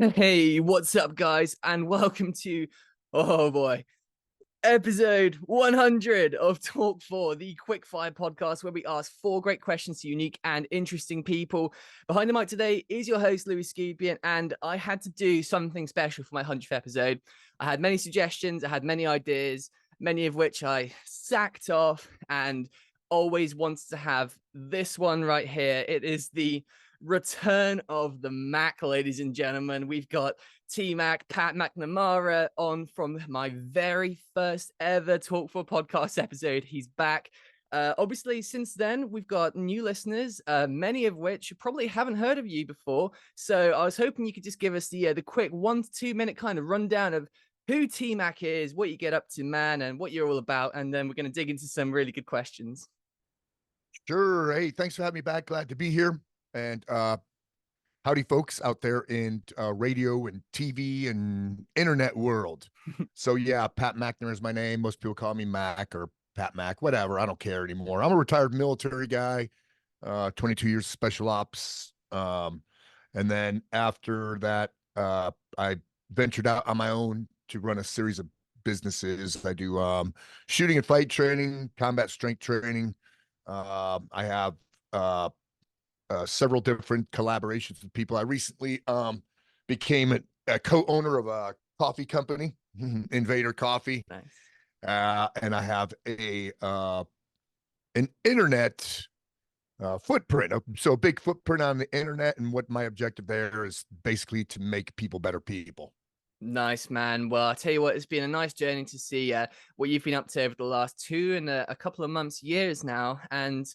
Hey, what's up, guys? And welcome to, oh boy, episode 100 of Talk4, the quickfire podcast where we ask four great questions to unique and interesting people. Behind the mic today is your host, Louis Skupien, and I had to do something special for my 100th episode. I had many suggestions, I had many ideas, many of which I sacked off, and always wants to have this one right here. It is the return of the Mac, ladies and gentlemen. We've got Tmac, Pat McNamara on from my very first ever Talk4 Podcast episode. He's back. Obviously, since then, we've got new listeners, many of which probably haven't heard of you before. So I was hoping you could just give us the quick 1 to 2 minute kind of rundown of who Tmac is, what you get up to, man, and what you're all about. And then we're going to dig into some really good questions. Sure. Hey, thanks for having me back. Glad to be here. And howdy, folks out there in radio and TV and internet world. So yeah, Pat McNamara is my name. Most people call me Mac or Pat Mac, whatever. I don't care anymore. I'm a retired military guy, 22 years of special ops. And then after that, I ventured out on my own to run a series of businesses. I do shooting and fight training, combat strength training. I have several different collaborations with people. I recently became a co-owner of a coffee company, Invader Coffee. Nice. And I have an internet footprint. So a big footprint on the internet. And what my objective there is basically to make people better people. Nice, man. Well, I'll tell you what, it's been a nice journey to see what you've been up to over the last 2 and a couple of months, years now. And,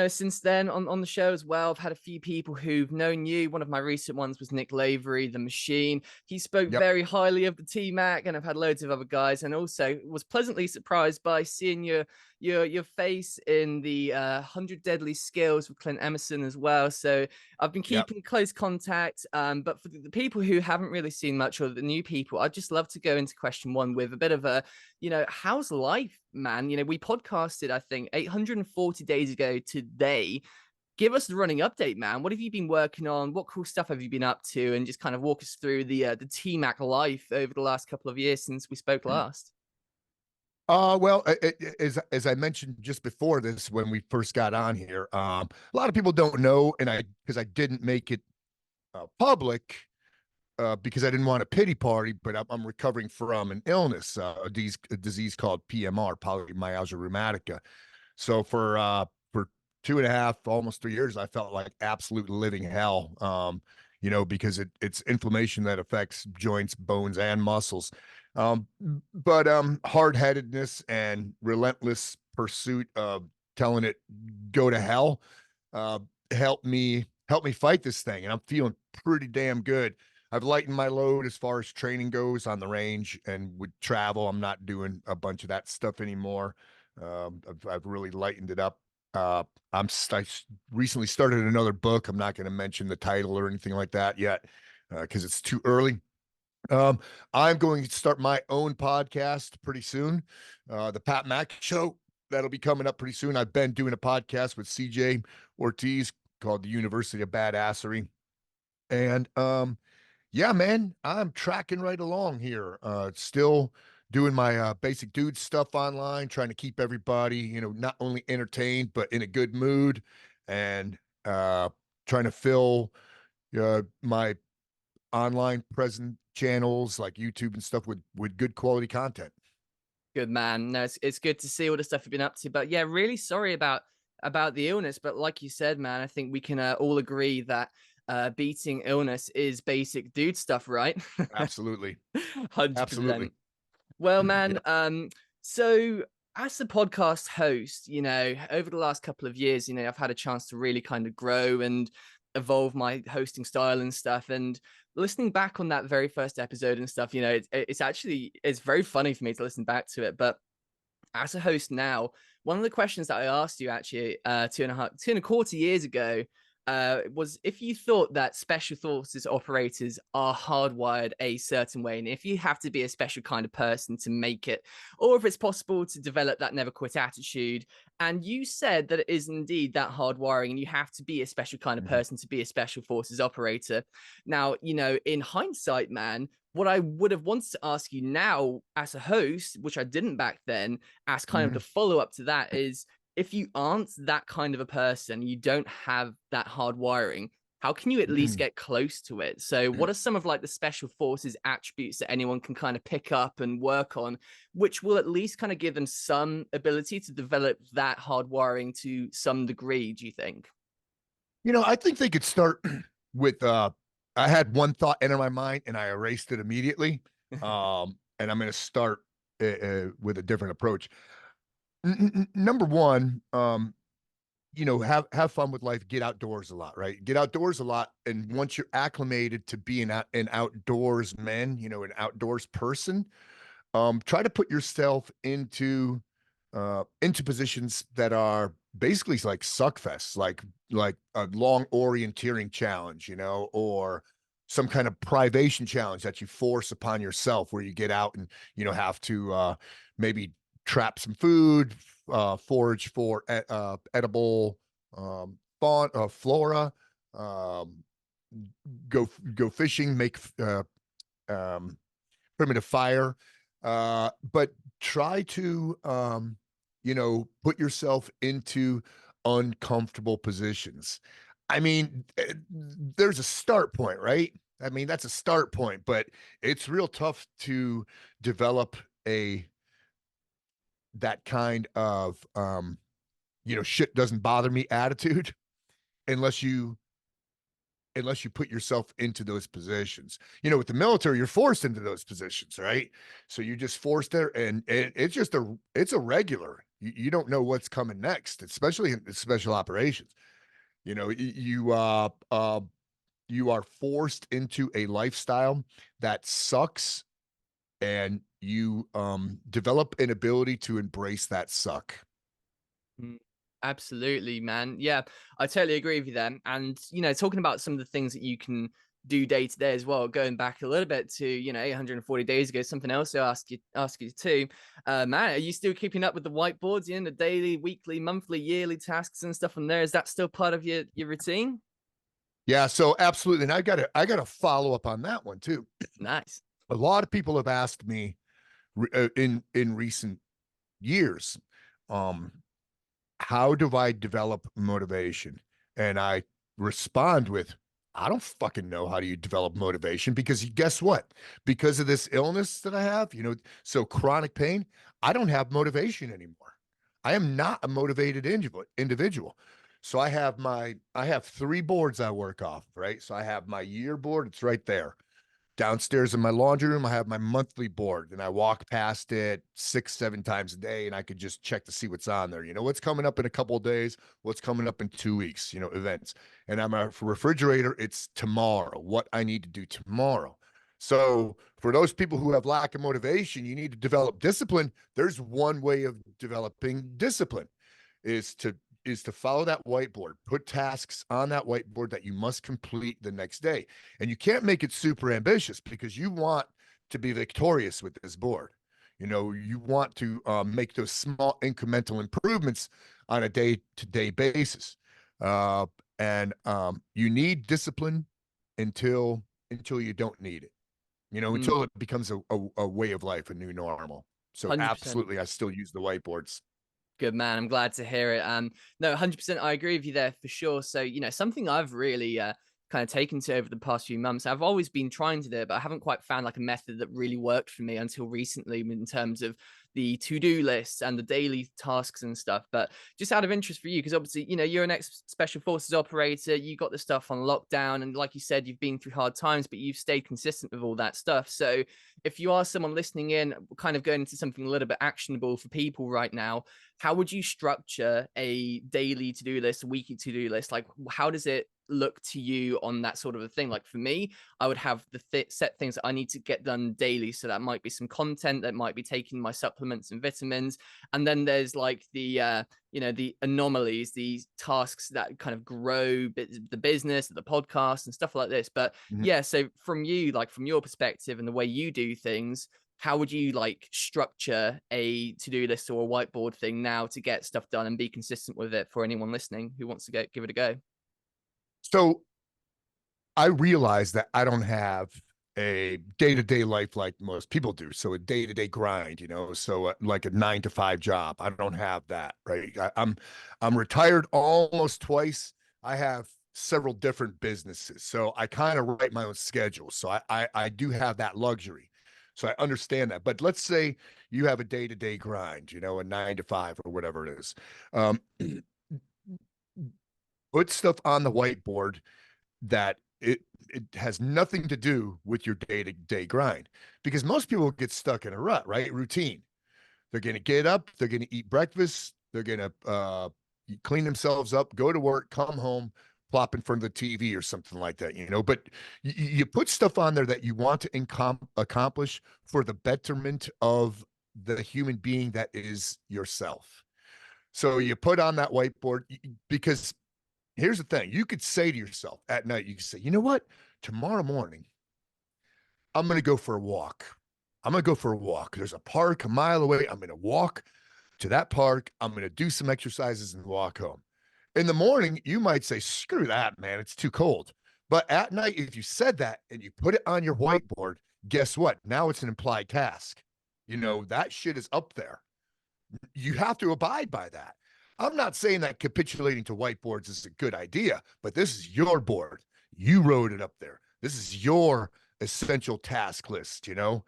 since then on the show as well, I've had a few people who've known you. One of my recent ones was Nick Lavery, the Machine. He spoke very highly of the Tmac, and I've had loads of other guys, and also was pleasantly surprised by seeing your face in the 100 Deadly Skills with Clint Emerson as well. So I've been keeping close contact. But for the people who haven't really seen much, or the new people, I'd just love to go into question one with a bit of a, how's life, man? We podcasted, I think, 840 days ago today. Give us the running update, man. What have you been working on? What cool stuff have you been up to? And just kind of walk us through the Tmac life over the last couple of years since we spoke last. Well, as I mentioned just before this, when we first got on here, a lot of people don't know, and because I didn't make it public, because I didn't want a pity party, but I'm recovering from an illness, a disease called PMR, polymyalgia rheumatica. So for 2.5, almost 3 years, I felt like absolute living hell, because it's inflammation that affects joints, bones, and muscles. But hard-headedness and relentless pursuit of telling it go to hell helped me fight this thing, and I'm feeling pretty damn good. I've lightened my load as far as training goes on the range and with travel. I'm not doing a bunch of that stuff anymore. I've really lightened it up. I recently started another book. I'm not going to mention the title or anything like that yet because it's too early. I'm going to start my own podcast pretty soon. The Pat Mac Show, that'll be coming up pretty soon. I've been doing a podcast with CJ Ortiz called The University of Badassery. And yeah, man, I'm tracking right along here. Still doing my basic dude stuff online, trying to keep everybody, not only entertained, but in a good mood, and trying to fill my online present channels like YouTube and stuff with good quality content. Good, man. No, it's good to see all the stuff you've been up to. But yeah, really sorry about the illness. But like you said, man, I think we can all agree that beating illness is basic dude stuff, right? Absolutely. 100%. Absolutely. Well, man, so as a podcast host, over the last couple of years, I've had a chance to really kind of grow and evolve my hosting style and stuff. And listening back on that very first episode and stuff, it's very funny for me to listen back to it. But as a host now, one of the questions that I asked you actually 2.25 years ago was if you thought that special forces operators are hardwired a certain way, and if you have to be a special kind of person to make it, or if it's possible to develop that never quit attitude. And you said that it is indeed that hardwiring, and you have to be a special kind of person to be a special forces operator. Now, in hindsight, man, what I would have wanted to ask you now as a host, which I didn't back then, as kind of the follow-up to that is, if you aren't that kind of a person, you don't have that hard wiring, how can you at least get close to it? So what are some of like the special forces attributes that anyone can kind of pick up and work on, which will at least kind of give them some ability to develop that hard wiring to some degree, do you think? I think they could start with I had one thought enter my mind and I erased it immediately. And I'm going to start with a different approach. Number one, have fun with life, get outdoors a lot, right? Get outdoors a lot. And once you're acclimated to being an outdoors man, an outdoors person, try to put yourself into positions that are basically like suckfests, like a long orienteering challenge, or some kind of privation challenge that you force upon yourself, where you get out and have to maybe trap some food, forage for edible flora, go fishing, make primitive fire, but try to put yourself into uncomfortable positions. I mean, there's a start point, right? I mean, that's a start point, but it's real tough to develop that kind of shit doesn't bother me attitude unless you put yourself into those positions. With the military, you're forced into those positions, right? So you're just forced there, and it's a regular. You don't know what's coming next, especially in special operations. You are forced into a lifestyle that sucks, and you develop an ability to embrace that suck. Absolutely, man. Yeah, I totally agree with you there. And, talking about some of the things that you can do day to day as well, going back a little bit to, 840 days ago, something else I'll ask you too. Man, are you still keeping up with the whiteboards, the daily, weekly, monthly, yearly tasks and stuff on there? Is that still part of your routine? Yeah, so absolutely. And I gotta follow up on that one too. Nice. A lot of people have asked me in recent years, how do I develop motivation? And I respond with, I don't fucking know how do you develop motivation, because guess what? Because of this illness that I have, so chronic pain, I don't have motivation anymore. I am not a motivated individual. So I have 3 boards I work off, right? So I have my year board, it's right there. Downstairs in my laundry room, I have my monthly board, and I walk past it 6, 7 times a day, and I could just check to see what's on there. What's coming up in a couple of days, what's coming up in 2 weeks, events. And on my refrigerator, it's tomorrow, what I need to do tomorrow. So for those people who have lack of motivation, you need to develop discipline. There's one way of developing discipline is to follow that whiteboard, put tasks on that whiteboard that you must complete the next day. And you can't make it super ambitious, because you want to be victorious with this board. You want to make those small incremental improvements on a day-to-day basis. And you need discipline until you don't need it, until it becomes a way of life, a new normal. So 100%. Absolutely, I still use the whiteboards. Good, man. I'm glad to hear it. No, 100%. I agree with you there for sure. So, something I've really kind of taken to over the past few months, I've always been trying to do it, but I haven't quite found like a method that really worked for me until recently, in terms of the to-do lists and the daily tasks and stuff. But just out of interest for you, because obviously, you're an ex-special forces operator, you got the stuff on lockdown, and like you said, you've been through hard times, but you've stayed consistent with all that stuff. So if you are someone listening in, kind of going into something a little bit actionable for people right now, how would you structure a daily to-do list, a weekly to-do list? Like, how does it look to you on that sort of a thing? Like for me, I would have the set things that I need to get done daily. So that might be some content, that might be taking my supplements supplements and vitamins. And then there's like the the anomalies, these tasks that kind of grow the business, the podcast and stuff like this. But yeah, so from you, like from your perspective and the way you do things, how would you like structure a to-do list or a whiteboard thing now to get stuff done and be consistent with it for anyone listening who wants to give it a go? So I realize that I don't have a day-to-day life like most people do. So a day-to-day grind, so like a 9 to 5 job. I don't have that, right? I'm retired almost twice. I have several different businesses. So I kind of write my own schedule. So I do have that luxury. So I understand that. But let's say you have a day-to-day grind, a 9 to 5 or whatever it is. Put stuff on the whiteboard that it has nothing to do with your day-to-day grind, because most people get stuck in a rut, right? Routine. They're going to get up, they're going to eat breakfast, they're going to clean themselves up, go to work, come home, plop in front of the TV or something like that, but you put stuff on there that you want to accomplish for the betterment of the human being that is yourself. So you put on that whiteboard, because here's the thing. You could say to yourself at night, you could say, you know what? Tomorrow morning, I'm going to go for a walk. I'm going to go for a walk. There's a park a mile away. I'm going to walk to that park. I'm going to do some exercises and walk home. In the morning, you might say, screw that, man. It's too cold. But at night, if you said that and you put it on your whiteboard, guess what? Now it's an implied task. That shit is up there. You have to abide by that. I'm not saying that capitulating to whiteboards is a good idea, but this is your board. You wrote it up there. This is your essential task list, and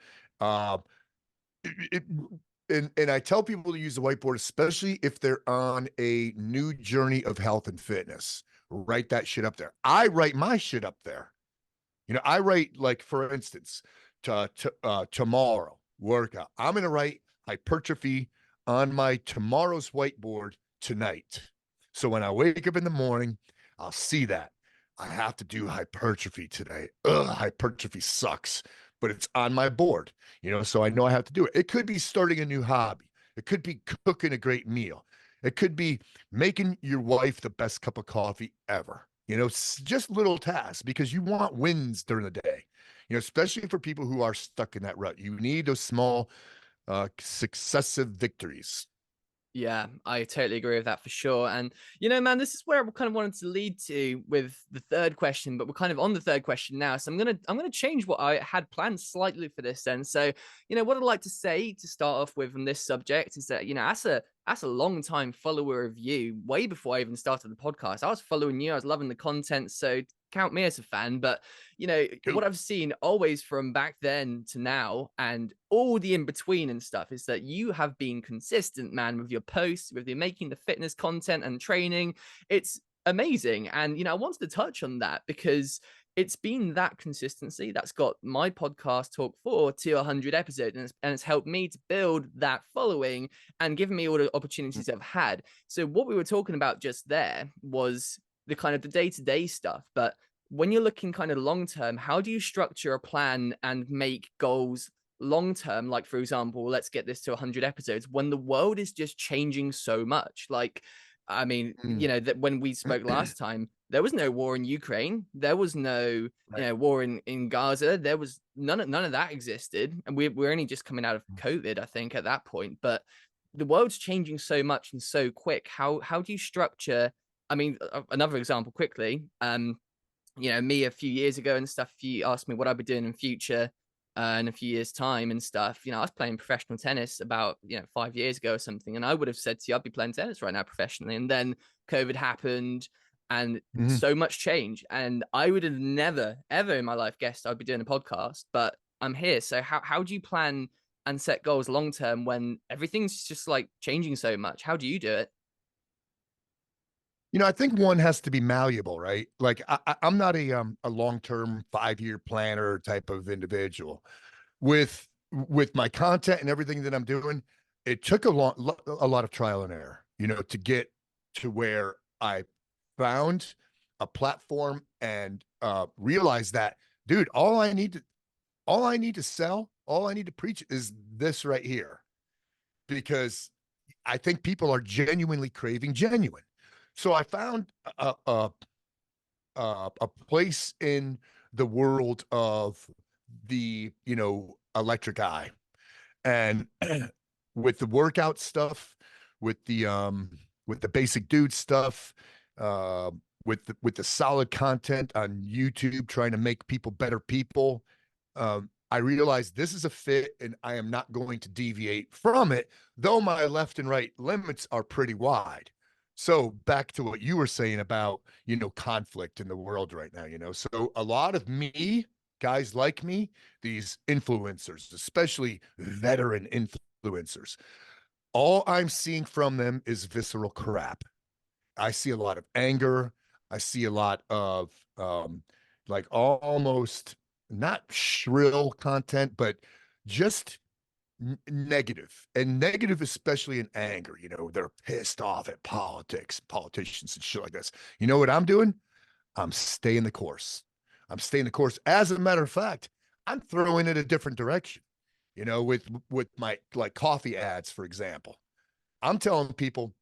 I tell people to use the whiteboard, especially if they're on a new journey of health and fitness. Write that shit up there. I write my shit up there. I write, like, for instance, tomorrow workout. I'm going to write hypertrophy on my tomorrow's whiteboard tonight. So when I wake up in the morning, I'll see that I have to do hypertrophy today. Hypertrophy sucks, but it's on my board, so I know I have to do it. It could be starting a new hobby. It could be cooking a great meal. It could be making your wife the best cup of coffee ever. Just little tasks, because you want wins during the day, especially for people who are stuck in that rut. You need those small, successive victories. Yeah, I totally agree with that for sure. And, man, this is where I kind of wanted to lead to with the third question, but we're kind of on the third question now. So I'm going to change what I had planned slightly for this then. So, what I'd like to say to start off with on this subject is that, as a long time follower of you, way before I even started the podcast, I was following you. I was loving the content. So count me as a fan. But, Cool. what I've seen always from back then to now and all the in between and stuff is that you have been consistent, man, with your posts, with your making the fitness content and training. It's amazing. And, I wanted to touch on that because it's been that consistency that's got my podcast Talk4 to 100 episodes, and it's helped me to build that following and given me all the opportunities I've had. So what we were talking about just there was the kind of the day-to-day stuff, but when you're looking kind of long term, how do you structure a plan and make goals long term? Like, for example, let's get this to 100 episodes when the world is just changing so much. Like, I mean, that when we spoke last time, there was no war in Ukraine. There was no, war in Gaza. There was none of that existed. And we're only just coming out of COVID, I think, at that point. But the world's changing so much and so quick. How do you structure? I mean, another example quickly, me a few years ago and stuff, if you asked me what I'd be doing in future in a few years time and stuff, I was playing professional tennis about, 5 years ago or something. And I would have said to you, I'd be playing tennis right now professionally. And then COVID happened and so much change. And I would have never, ever in my life guessed I'd be doing a podcast, but I'm here. So how do you plan and set goals long term when everything's just like changing so much? How do you do it? I think one has to be malleable, right? Like I'm not a long-term 5-year planner type of individual. With my content and everything that I'm doing, it took a lot of trial and error, to get to where I found a platform and realized that, dude, all I need to sell, all I need to preach is this right here. because I think people are genuinely craving genuine. So I found a place in the world of the, electric eye, and with the workout stuff, with the basic dude stuff, uh, with the solid content on YouTube, trying to make people better people. I realized this is a fit, and I am not going to deviate from it, though my left and right limits are pretty wide. So back to what you were saying about, conflict in the world right now, So a lot of me, guys like me, these influencers, especially veteran influencers, all I'm seeing from them is visceral crap. I see a lot of anger. I see a lot of like almost not shrill content, but just negative, and negative, especially in anger. They're pissed off at politicians and shit like this. You know what I'm doing? I'm staying the course. I'm staying the course. As a matter of fact, I'm throwing it a different direction. With my like coffee ads, for example. I'm telling people,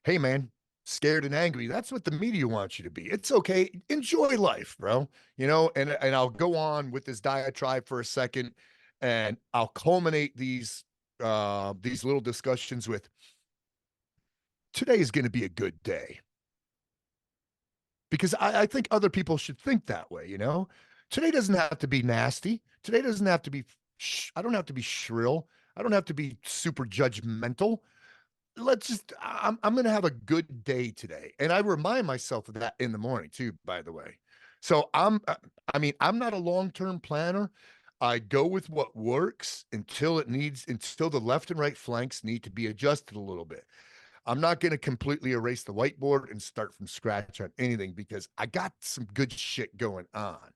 hey man, scared and angry. That's what the media wants you to be. It's okay. Enjoy life, bro. And I'll go on with this diatribe for a second, and I'll culminate these little discussions with, today is going to be a good day. Because I think other people should think that way, Today doesn't have to be nasty. Today doesn't have to be, I don't have to be shrill. I don't have to be super judgmental. I'm going to have a good day today. And I remind myself of that in the morning too, by the way. So I'm not a long-term planner. I go with what works until the left and right flanks need to be adjusted a little bit. I'm not going to completely erase the whiteboard and start from scratch on anything, because I got some good shit going on,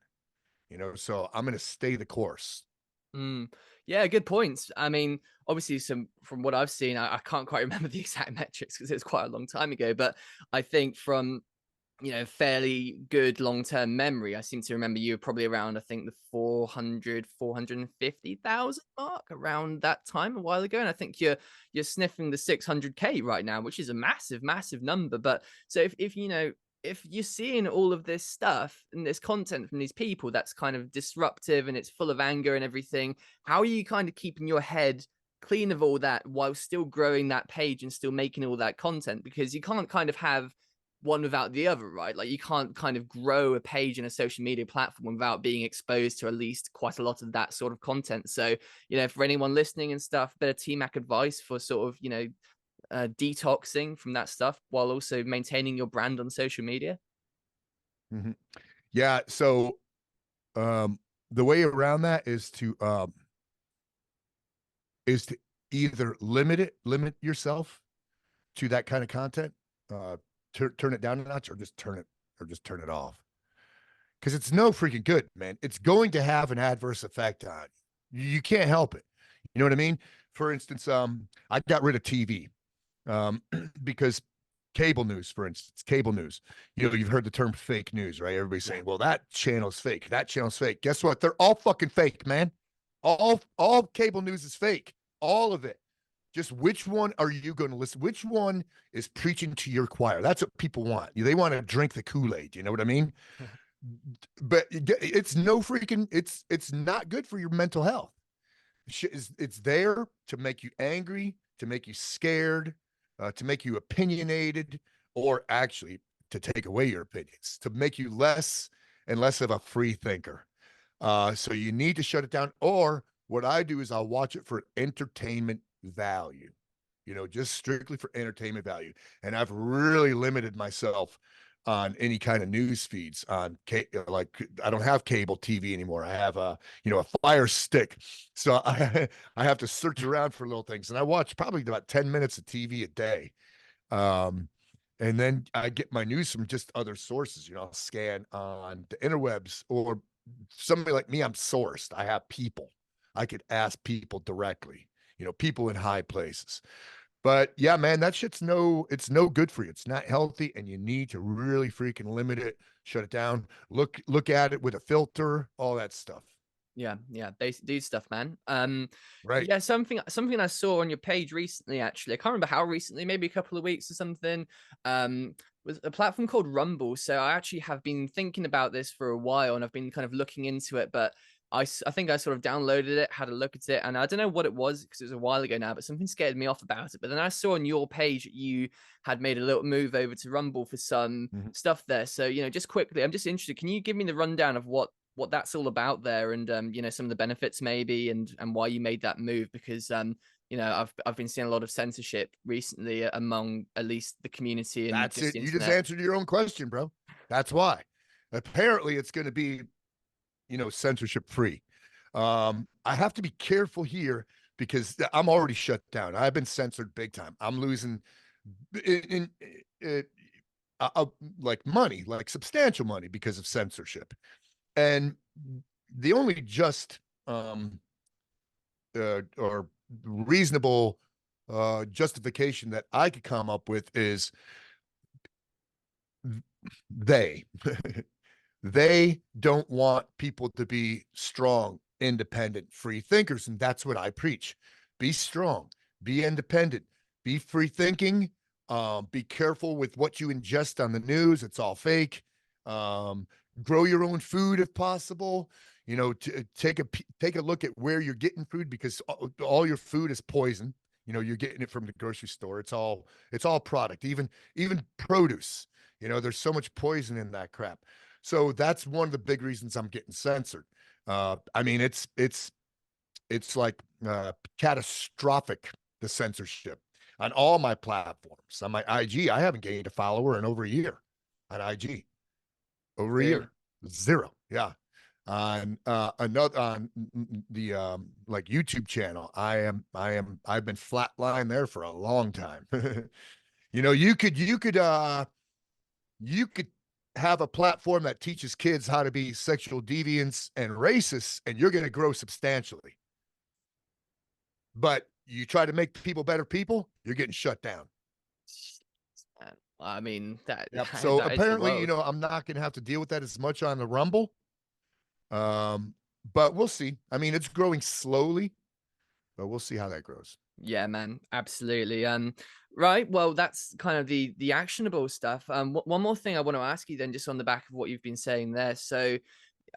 so I'm going to stay the course. Yeah, good points. I mean, obviously, from what I've seen, I can't quite remember the exact metrics because it was quite a long time ago. But I think from fairly good long-term memory, I seem to remember you were probably around, I think, the 450,000 mark around that time a while ago. And I think you're sniffing the 600K right now, which is a massive, massive number. But so if you're seeing all of this stuff and this content from these people that's kind of disruptive and it's full of anger and everything, how are you kind of keeping your head clean of all that while still growing that page and still making all that content? Because you can't kind of have one without the other, right? Like you can't kind of grow a page in a social media platform without being exposed to at least quite a lot of that sort of content. So, for anyone listening and stuff, bit of Tmac advice for sort of, detoxing from that stuff while also maintaining your brand on social media. Mm-hmm. Yeah. So, the way around that is to either limit yourself to that kind of content, turn it down a notch, or just turn it off. Because it's no freaking good, man. It's going to have an adverse effect on you. You can't help it. You know what I mean? For instance, I got rid of TV, because cable news, for instance, you've heard the term fake news, right? Everybody's saying, well, that channel's fake. That channel's fake. Guess what? They're all fucking fake, man. All cable news is fake. All of it. Just which one are you going to listen? Which one is preaching to your choir? That's what people want. They want to drink the Kool-Aid. You know what I mean? But it's it's not good for your mental health. It's there to make you angry, to make you scared, to make you opinionated, or actually to take away your opinions, to make you less and less of a free thinker. So you need to shut it down. Or what I do is I'll watch it for entertainment value, just strictly for entertainment value. And I've really limited myself on any kind of news feeds on like I don't have cable TV anymore. I have a Fire Stick. So I have to search around for little things. And I watch probably about 10 minutes of TV a day. And then I get my news from just other sources. I'll scan on the interwebs, or somebody like me, I'm sourced. I have people. I could ask people directly, people in high places. But yeah, man, that shit's it's no good for you. It's not healthy, and you need to really freaking limit it, shut it down, look at it with a filter, all that stuff. Yeah, basic dude stuff, man. Right. Yeah, something I saw on your page recently, actually. I can't remember how recently, maybe a couple of weeks or something. Was a platform called Rumble. So I actually have been thinking about this for a while, and I've been kind of looking into it, but I think I sort of downloaded it, had a look at it, and I don't know what it was because it was a while ago now, but something scared me off about it. But then I saw on your page you had made a little move over to Rumble for some Mhm. stuff there. So, just quickly, I'm just interested. Can you give me the rundown of what that's all about there, and some of the benefits maybe, and why you made that move? Because I've been seeing a lot of censorship recently among at least the community and That's just it. the You just internet. answered your own question, bro. That's why. Apparently, it's going to be, censorship free. I have to be careful here because I'm already shut down. I've been censored big time. I'm losing in like money, like substantial money because of censorship. And the only just or reasonable justification that I could come up with is they they don't want people to be strong, independent, free thinkers, and that's what I preach. Be strong, be independent, be free thinking. Be careful with what you ingest on the news. It's all fake. Um, Grow your own food if possible. Take a look at where you're getting food because all your food is poison. You're getting it from the grocery store. It's all product, even produce. There's so much poison in that crap. So that's one of the big reasons I'm getting censored. I mean, it's like catastrophic, the censorship on all my platforms. On my IG, I haven't gained a follower in over a year on IG. Over a Really? year, zero. Yeah. On another on the like YouTube channel, I've been flatline there for a long time. You could have a platform that teaches kids how to be sexual deviants and racists, and you're going to grow substantially. But you try to make people better people, you're getting shut down. Man. I mean, that Yep. So that is the apparently, world. I'm not going to have to deal with that as much on the Rumble. Um, but we'll see. I mean, it's growing slowly, but we'll see how that grows. Yeah, man, absolutely. Right. Well, that's kind of the actionable stuff. One more thing I want to ask you then, just on the back of what you've been saying there. So,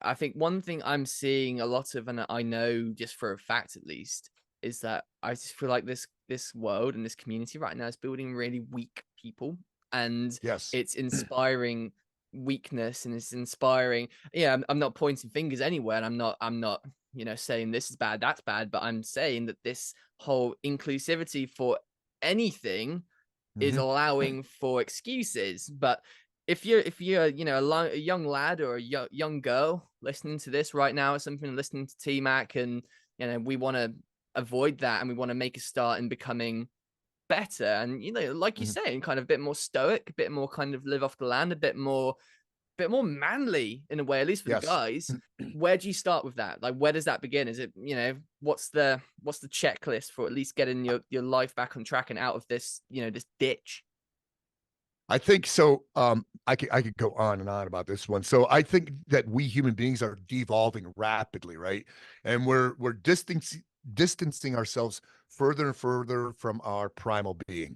I think one thing I'm seeing a lot of, and I know just for a fact at least, is that I just feel like this world and this community right now is building really weak people, and Yes. it's inspiring weakness, and it's inspiring. Yeah, I'm not pointing fingers anywhere, and I'm not saying this is bad, that's bad, but I'm saying that this whole inclusivity for anything is Mm-hmm. allowing for excuses. But if you're a young lad or a young girl listening to this right now or something, listening to Tmac, and we want to avoid that, and we want to make a start in becoming better, and like you Mm-hmm. say, kind of a bit more stoic, a bit more kind of live off the land, a bit more manly in a way, at least for the Yes. guys. Where do you start with that? Like, where does that begin? Is it, what's the checklist for at least getting your life back on track and out of this ditch? I think so. I could go on and on about this one. So I think that we human beings are devolving rapidly, right? And we're distancing ourselves further and further from our primal being,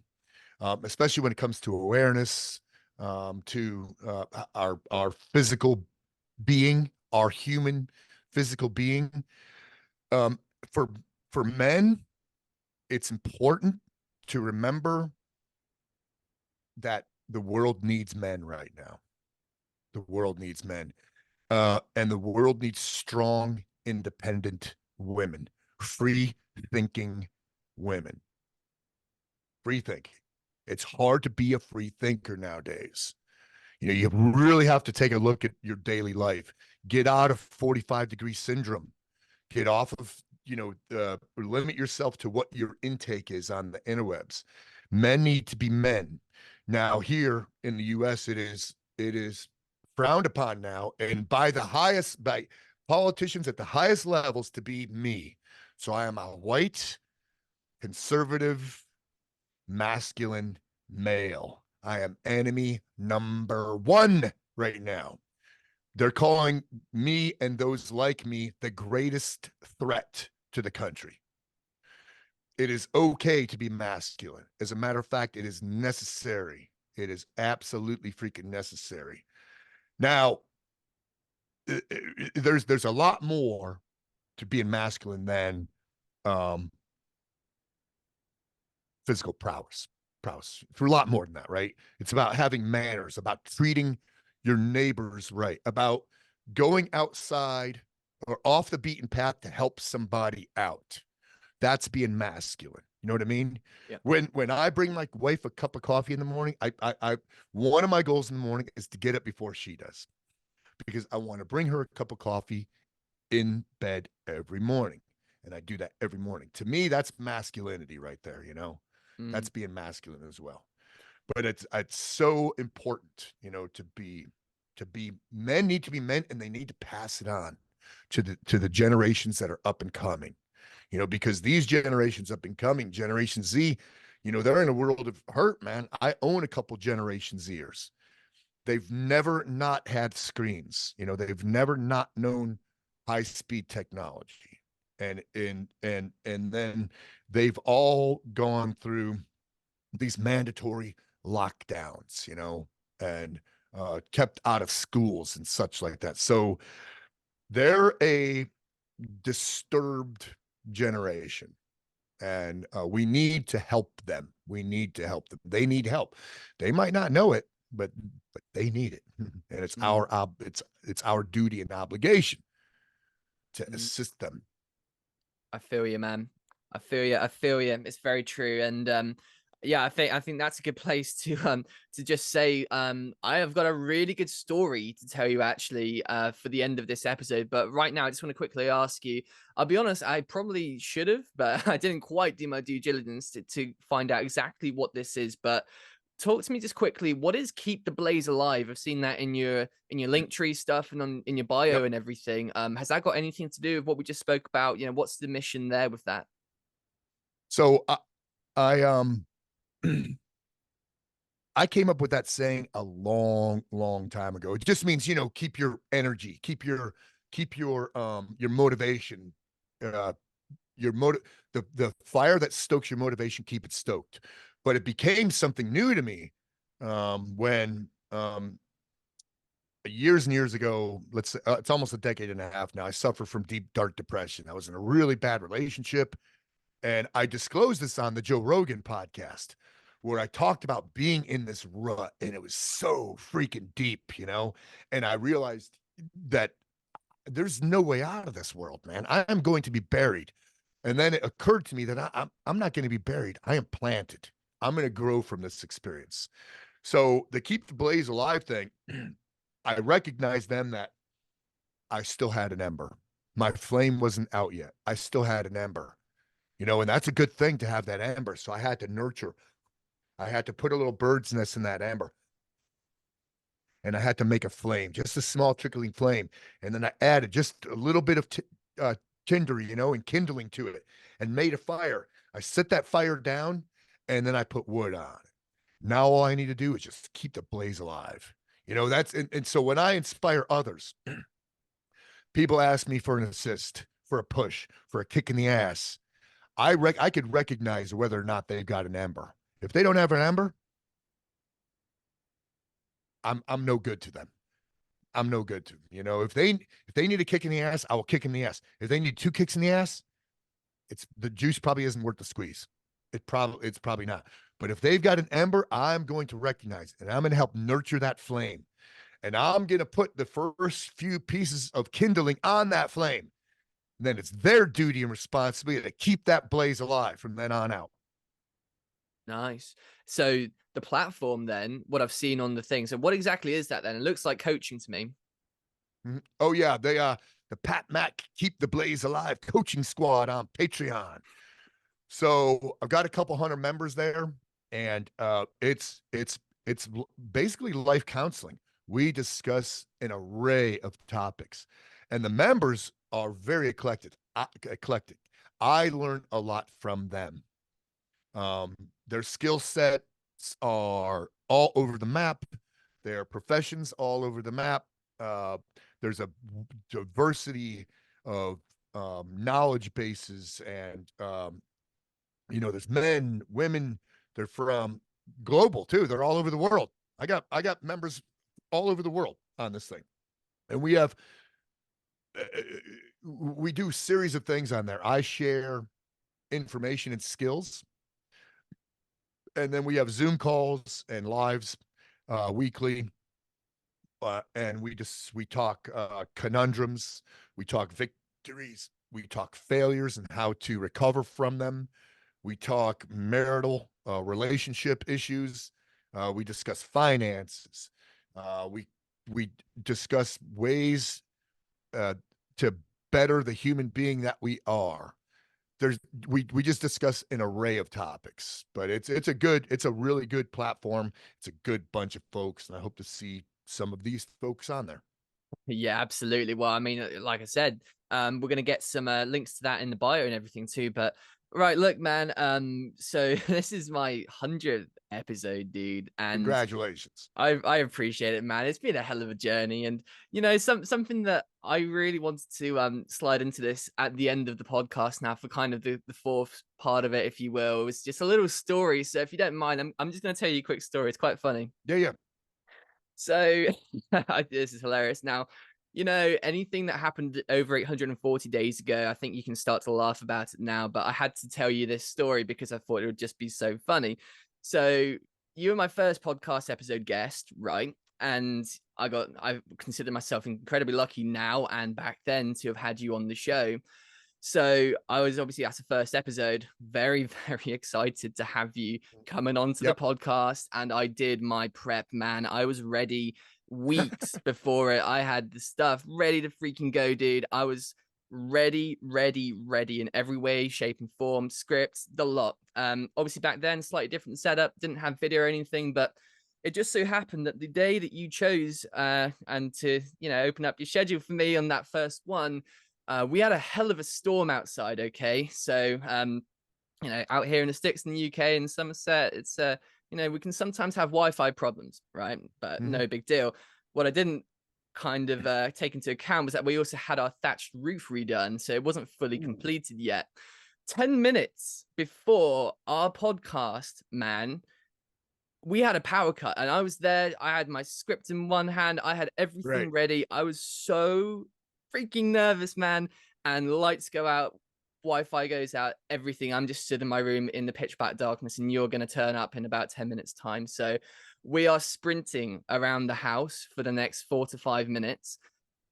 especially when it comes to awareness, to our physical being, our human physical being. Um, for for men, it's important to remember that the world needs men right now. The world needs men. And the world needs strong, independent women, free thinking women. Free thinking. It's hard to be a free thinker nowadays. You really have to take a look at your daily life. Get out of 45-degree syndrome. Get off of, limit yourself to what your intake is on the interwebs. Men need to be men. Now, here in the US, it is frowned upon now, and by politicians at the highest levels, to be me. So I am a white, conservative, masculine male. I am enemy number one right now. They're calling me and those like me the greatest threat to the country. It is okay to be masculine. As a matter of fact, it is necessary. It is absolutely freaking necessary. Now, there's a lot more to being masculine than um, physical prowess. For a lot more than that, right? It's about having manners, about treating your neighbors right, about going outside or off the beaten path to help somebody out. That's being masculine. You know what I mean? Yeah. When I bring my wife a cup of coffee in the morning, I one of my goals in the morning is to get up before she does, because I want to bring her a cup of coffee in bed every morning. And I do that every morning. To me, that's masculinity right there, you know. That's being masculine as well. But it's so important, you know, to be men need to be men, and they need to pass it on to the generations that are up and coming. You know, because these generations up and coming, Generation Z, you know, they're in a world of hurt, man. I own a couple Generation Zers. They've never not had screens. You know, they've never not known high-speed technology. And then they've all gone through these mandatory lockdowns, you know, and kept out of schools and such like that. So they're a disturbed generation, and we need to help them. We need to help them. They need help. They might not know it, but they need it, and it's it's our duty and obligation to assist them. I feel you, man. I feel you. I feel you. It's very true. And yeah, I think that's a good place to just say I have got a really good story to tell you actually for the end of this episode. But right now I just want to quickly ask you, I'll be honest, I probably should have, but I didn't quite do my due diligence to find out exactly what this is. But talk to me just quickly. What is Keep the Blaze Alive? I've seen that in your link tree stuff and in your bio Yep. and everything. Has that got anything to do with what we just spoke about? You know, what's the mission there with that? So I I came up with that saying a long time ago. It just means, you know, keep your energy, keep your motivation, your motive, the fire that stokes your motivation, keep it stoked. But it became something new to me when years and years ago, let's say it's almost a decade and a half now, I suffer from deep, dark depression. I was in a really bad relationship. And I disclosed this on the Joe Rogan podcast, where I talked about being in this rut, and it was so freaking deep, you know? And I realized that there's no way out of this world, man. I'm going to be buried. And then it occurred to me that I'm not going to be buried. I am planted. I'm going to grow from this experience. So the Keep the Blaze Alive thing, I recognized then that I still had an ember. My flame wasn't out yet. I still had an ember, you know, and that's a good thing to have that ember. So I had to nurture. I had to put a little bird's nest in that ember, and I had to make a flame, just a small trickling flame. And then I added just a little bit of tinder, you know, and kindling to it, and made a fire. I set that fire down, and then I put wood on it. Now all I need to do is just keep the blaze alive. You know, and so when I inspire others, people ask me for an assist, for a push, for a kick in the ass. I could recognize whether or not they've got an ember. If they don't have an ember, I'm no good to them. I'm no good to them. You know, if they need a kick in the ass, I will kick in the ass. If they need two kicks in the ass, it's the juice probably isn't worth the squeeze. It's probably not. But if they've got an ember, I'm going to recognize it, and I'm going to help nurture that flame. And I'm going to put the first few pieces of kindling on that flame. And then it's their duty and responsibility to keep that blaze alive from then on out. Nice. So the platform then, what I've seen on the thing. So what exactly is that then? It looks like coaching to me. Oh yeah, they the Pat Mac Keep the Blaze Alive coaching squad on Patreon. So I've got a couple hundred members there, and it's basically life counseling. We discuss an array of topics, and the members are very eclectic. Eclectic. I learn a lot from them. Their skill sets are all over the map. Their professions all over the map. there's a diversity of knowledge bases, and there's men, women. They're from global too. They're all over the world. I got members all over the world on this thing, and we do a series of things on there. I share information and skills, and then we have Zoom calls and lives weekly, and we talk conundrums, we talk victories, we talk failures and how to recover from them. We talk marital relationship issues. We discuss finances. We discuss ways to better the human being that we are. We just discuss an array of topics, but it's a really good platform. It's a good bunch of folks, and I hope to see some of these folks on there. Yeah, absolutely. Well, I mean, like I said, we're gonna get some links to that in the bio and everything too. But right, look, man. So this is my 100th episode, dude, and Congratulations. I appreciate it, man. It's been a hell of a journey, and something that I really wanted to slide into this at the end of the podcast now for kind of the fourth part of it, if you will. It was just a little story. So if you don't mind, I'm just gonna tell you a quick story. It's quite funny. Yeah. So this is hilarious. Now, anything that happened over 840 days ago, I think you can start to laugh about it now, but I had to tell you this story because I thought it would just be so funny. So you were my first podcast episode guest, right? And I consider myself incredibly lucky now and back then to have had you on the show. So I was obviously, that's the first episode, very, very excited to have you coming onto the podcast. And I did my prep, man. I was ready weeks before it. I had the stuff ready to freaking go, dude. I was ready in every way, shape, and form. Scripts, the lot. Obviously back then, slightly different setup, didn't have video or anything, but it just so happened that the day that you chose and to, open up your schedule for me on that first one, we had a hell of a storm outside. Okay. So, out here in the sticks in the UK and Somerset, it's, we can sometimes have Wi-Fi problems, right? But no big deal. What I didn't kind of take into account was that we also had our thatched roof redone. So it wasn't fully completed yet. 10 minutes before our podcast, man, we had a power cut and I was there. I had my script in one hand. I had everything ready. I was so freaking nervous, man. And lights go out, Wi-Fi goes out, everything. I'm just stood in my room in the pitch black darkness, and you're going to turn up in about 10 minutes time. So we are sprinting around the house for the next 4 to 5 minutes.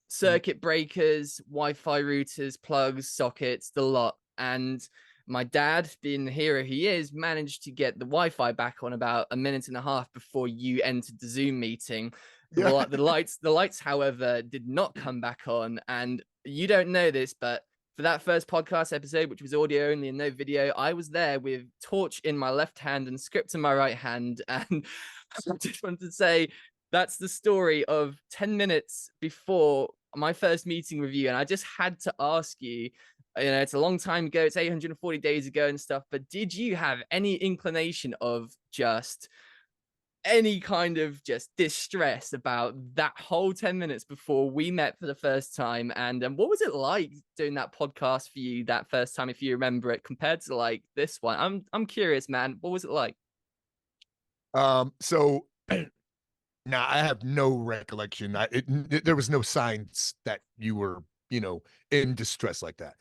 Circuit breakers, Wi-Fi routers, plugs, sockets, the lot. And my dad, being the hero he is, managed to get the Wi-Fi back on about a minute and a half before you entered the Zoom meeting. The lights, however, did not come back on. And you don't know this, but for that first podcast episode, which was audio only and no video, I was there with torch in my left hand and script in my right hand. And I just wanted to say that's the story of 10 minutes before my first meeting with you. And I just had to ask you, it's a long time ago, it's 840 days ago and stuff, but did you have any inclination of just any kind of just distress about that whole 10 minutes before we met for the first time? And what was it like doing that podcast for you that first time, if you remember it, compared to like this one? I'm curious, man. What was it like? So now I have no recollection. There was no signs that you were, in distress like that.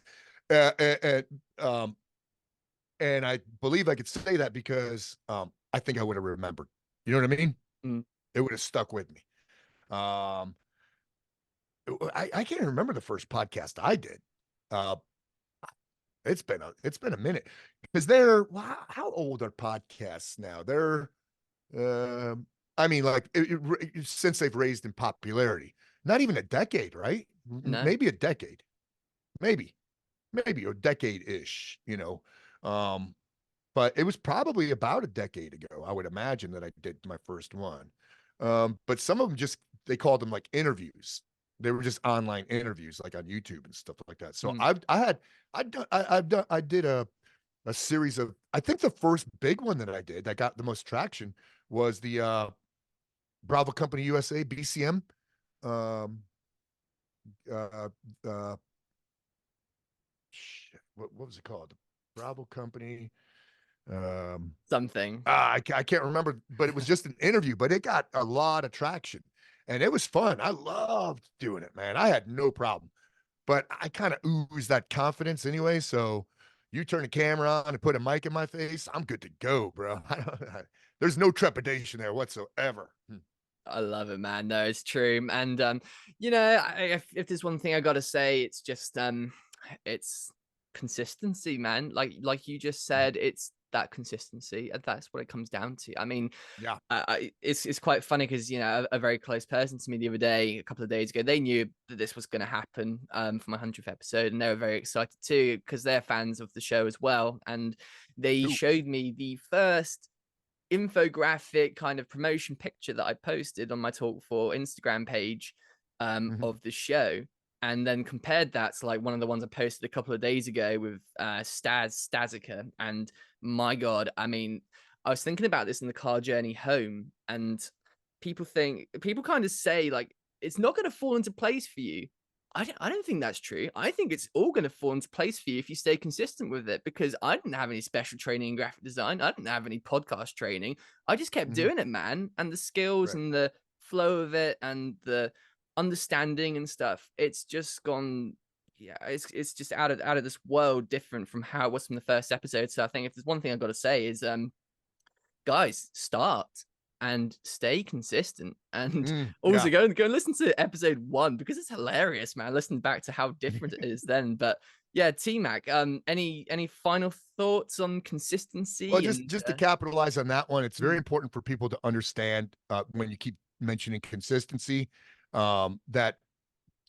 And I believe I could say that because I think I would have remembered. You know what I mean? It would have stuck with me. I can't remember the first podcast I did. It's been a minute because how old are podcasts now? They're I mean, like since they've raised in popularity, not even a decade, right? No. Maybe a decade, maybe a decade-ish, but it was probably about a decade ago, I would imagine, that I did my first one. But some of them they called them like interviews. They were just online interviews, like on YouTube and stuff like that. So I did a series of, I think the first big one that I did that got the most traction was the Bravo Company USA, BCM. uh, uh, shit, what was it called? The Bravo Company. Something. I can't remember, but it was just an interview, but it got a lot of traction and it was fun. I loved doing it, man. I had no problem, but I kind of ooze that confidence anyway. So you turn the camera on and put a mic in my face, I'm good to go, bro. There's no trepidation there whatsoever. I love it, man. No, it's true. And if there's one thing I gotta say, it's just it's consistency, man. Like you just said, it's that consistency, and that's what it comes down to. I mean, Yeah. it's quite funny because a very close person to me the other day, a couple of days ago, they knew that this was going to happen for my 100th episode, and they were very excited too because they're fans of the show as well, and they Ooh. showed me the first infographic kind of promotion picture that I posted on my Talk4 Instagram page Mhm. of the show, and then compared that to like one of the ones I posted a couple of days ago with Stazika. And my God, I mean, I was thinking about this in the car journey home, and people kind of say like it's not going to fall into place for you. I don't think that's true. I think it's all going to fall into place for you if you stay consistent with it, because I didn't have any special training in graphic design. I didn't have any podcast training. I just kept Mhm. doing it, man. And the skills Right. and the flow of it and the understanding and stuff, it's just gone. Yeah, it's just out of this world different from how it was from the first episode. So I think if there's one thing I've got to say is guys, start and stay consistent. And also Yeah. go and listen to episode 1 because it's hilarious, man. Listen back to how different it is then. But yeah, Tmac, any final thoughts on Well, consistency and just to capitalize on that one, it's very mm, important for people to understand when you keep mentioning consistency, that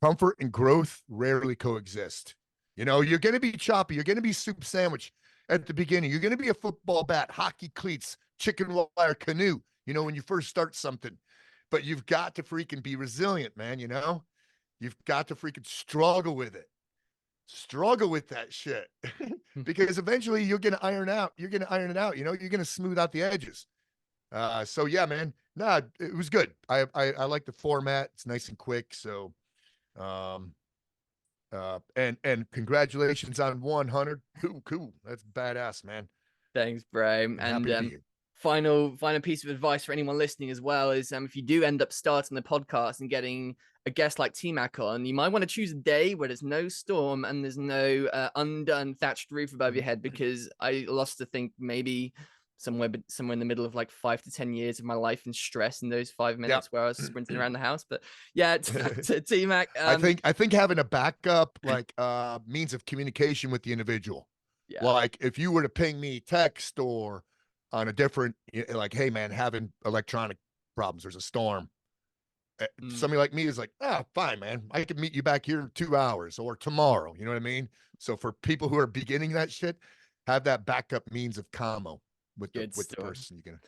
comfort and growth rarely coexist. You know, you're going to be choppy. You're going to be soup sandwich at the beginning. You're going to be a football bat, hockey cleats, chicken wire canoe, you know, when you first start something. But you've got to freaking be resilient, man. You know, you've got to freaking struggle with it. Struggle with that shit because eventually you're going to iron out. You're going to iron it out. You know, you're going to smooth out the edges. So yeah, man, nah, it was good. I like the format. It's nice and quick. So, um, and congratulations on 100. Cool. That's badass, man. thanks, bro. I'm And happy to be here. final piece of advice for anyone listening as well is if you do end up starting the podcast and getting a guest like T-Mac on, you might want to choose a day where there's no storm and there's no undone thatched roof above your head, because I lost to think maybe somewhere in the middle of like 5 to 10 years of my life in stress in those 5 minutes where I was sprinting around the house. But yeah, T-Mac, I think having a backup like means of communication with the individual. yeah. Like if you were to ping me text or on a different like, hey man, having electronic problems, there's a storm. Mm. Somebody like me is like, fine, man. I can meet you back here in 2 hours or tomorrow. You know what I mean? So for people who are beginning that shit, have that backup means of commo with the Good stuff. person you're gonna.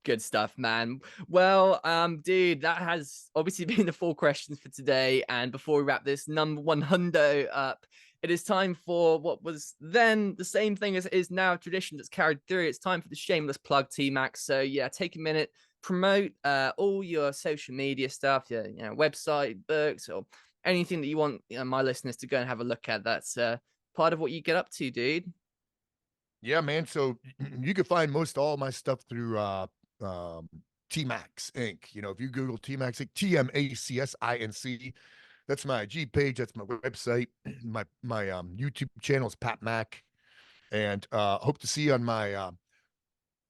Good stuff, man. Well, dude, that has obviously been the 4 questions for today. And before we wrap this number 100 up, it is time for what was then the same thing as it is now, a tradition that's carried through. It's time for the shameless plug, T-Max. So yeah, take a minute, promote all your social media stuff, your website, books, or anything that you want my listeners to go and have a look at. That's part of what you get up to, dude. Yeah, man. So you can find most all my stuff through um Tmax Inc. You know, if you Google Tmax Inc, TMACSINC, that's my G page, that's my website. My YouTube channel is Pat Mac. And hope to see you on my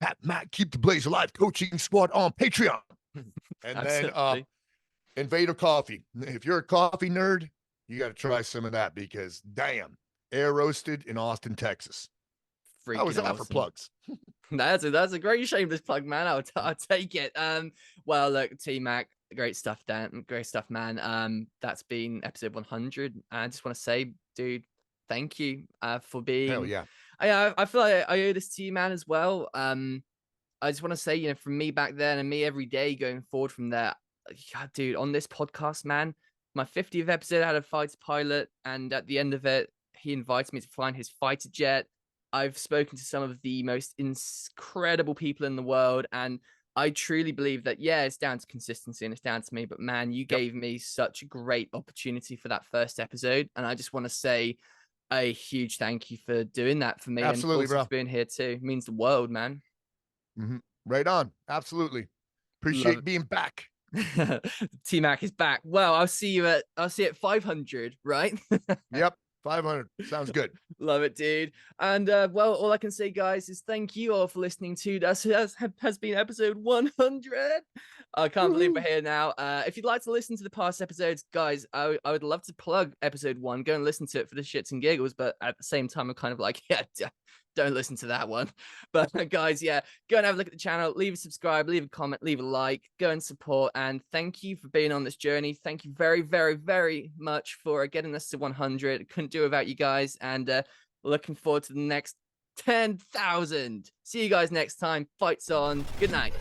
Pat Mac Keep the Blaze Alive coaching squad on Patreon. And then Absolutely. Invader Coffee. If you're a coffee nerd, you got to try some of that because damn, air roasted in Austin, Texas. How was Freaking that for awesome. plugs? That's a great shameless plug, man. I'll take it. Well, look, T-Mac, great stuff, Dan. Great stuff, man. That's been episode 100. I just want to say, dude, thank you for Hell being. yeah. I feel like I owe this to you, man, as well. I just want to say, from me back then and me every day going forward from there, God, dude, on this podcast, man, my 50th episode, I had a fighter pilot, and at the end of it, he invited me to fly in his fighter jet. I've spoken to some of the most incredible people in the world, and I truly believe that, yeah, it's down to consistency and it's down to me, but man, you gave me such a great opportunity for that first episode. And I just want to say a huge thank you for doing that for me. Absolutely, and also bro. for being here too. It means the world, man. Right on. Absolutely. Appreciate being back. Tmac is back. Well, I'll see you at 500, right? Yep. 500. Sounds good. Love it, dude. And well, all I can say, guys, is thank you all for listening to this. Has been episode 100. I can't believe we're here now. If you'd like to listen to the past episodes, guys, I would love to plug episode 1. Go and listen to it for the shits and giggles. But at the same time, I'm kind of like, yeah, don't listen to that one. But guys, yeah, go and have a look at the channel, leave a subscribe, leave a comment, leave a like, go and support. And thank you for being on this journey. Thank you very, very, very much for getting us to 100. Couldn't do it without you guys. And looking forward to the next 10,000. See you guys next time. Fights on. Good night.